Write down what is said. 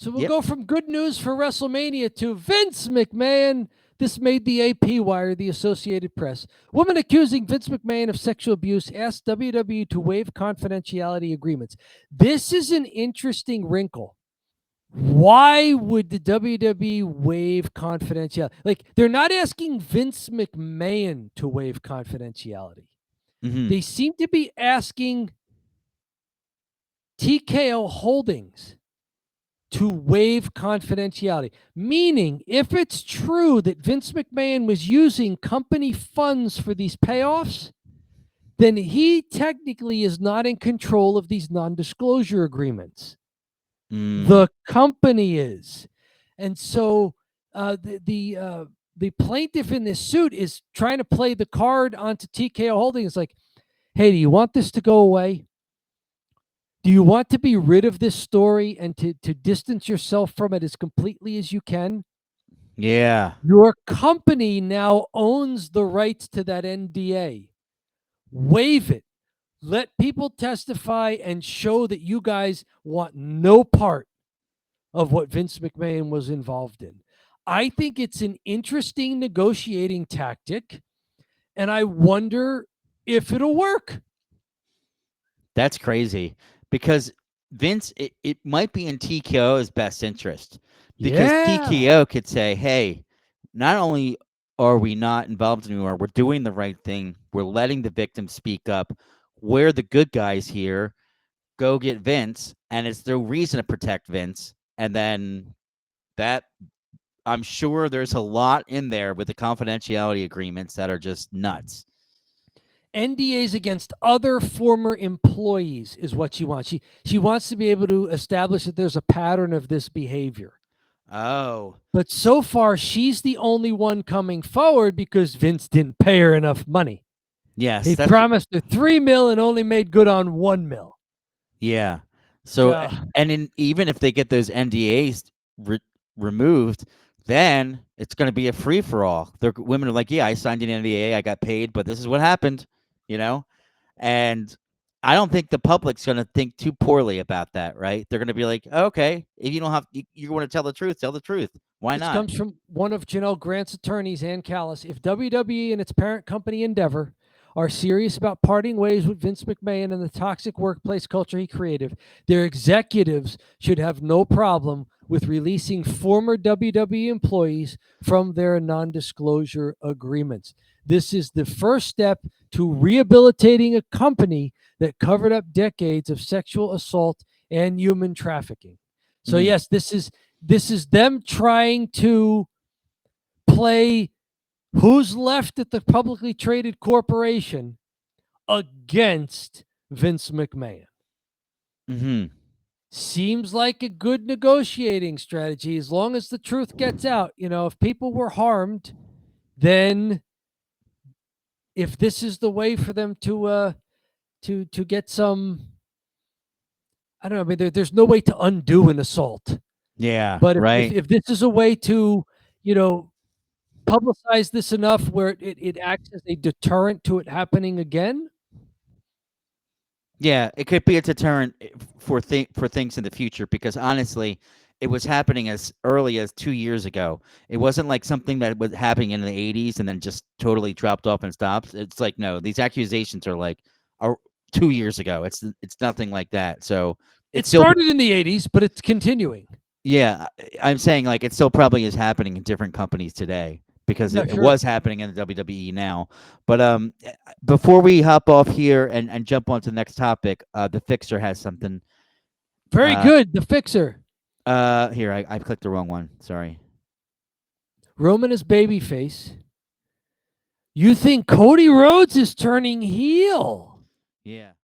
So we'll go from good news for WrestleMania to Vince McMahon. This made the AP wire, the Associated Press. Woman accusing Vince McMahon of sexual abuse asked WWE to waive confidentiality agreements. This is an interesting wrinkle. Why would the WWE waive confidentiality? Like, they're not asking Vince McMahon to waive confidentiality. They seem to be asking TKO Holdings to waive confidentiality, meaning if it's true that Vince McMahon was using company funds for these payoffs, then he technically is not in control of these non-disclosure agreements. The company is. And so the plaintiff in this suit is trying to play the card onto TKO Holdings like, hey, do you want this to go away? Do you want to be rid of this story and to distance yourself from it as completely as you can? Yeah. Your company now owns the rights to that NDA. Waive it. Let people testify and show that you guys want no part of what Vince McMahon was involved in. I think it's an interesting negotiating tactic, and I wonder if it'll work. That's crazy because Vince, it might be in TKO's best interest because TKO could say, hey, not only are we not involved anymore, we're doing the right thing. We're letting the victim speak up. We're the good guys here. Go get Vince. And it's the reason to protect Vince. And then that, I'm sure there's a lot in there with the confidentiality agreements that are just nuts. NDAs against other former employees is what she wants. She wants to be able to establish that there's a pattern of this behavior. Oh. But so far, she's the only one coming forward because Vince didn't pay her enough money. Yes. He promised her $3 million and only made good on $1 million. Yeah. So, and even if they get those NDAs removed, then it's going to be a free for all. The women are like, yeah, I signed an NDA, I got paid, but this is what happened, And I don't think the public's going to think too poorly about that, right? They're going to be like, okay, if you don't have, you want to tell the truth, tell the truth. Why not? This comes from one of Janelle Grant's attorneys, Ann Callis. If WWE and its parent company Endeavor are serious about parting ways with Vince McMahon and the toxic workplace culture he created, their executives should have no problem with releasing former WWE employees from their non-disclosure agreements. This is the first step to rehabilitating a company that covered up decades of sexual assault and human trafficking. So yes, this is them trying to play who's left at the publicly traded corporation against Vince McMahon. Seems like a good negotiating strategy as long as the truth gets out. If people were harmed, then if this is the way for them to get some, I don't know. I mean, there's no way to undo an assault. Yeah, but right. If this is a way to, publicize this enough where it acts as a deterrent to it happening again. Yeah, it could be a deterrent for things in the future because honestly, it was happening as early as 2 years ago. It wasn't like something that was happening in the 80s and then just totally dropped off and stopped. It's like, no, these accusations are like 2 years ago. It's nothing like that. So it started in the 80s, but it's continuing. Yeah, I'm saying like it still probably is happening in different companies today because it was happening in the WWE now. But before we hop off here and jump on to the next topic, the Fixer has something. Very good, the Fixer. Here, I clicked the wrong one. Sorry. Roman is babyface. You think Cody Rhodes is turning heel? Yeah.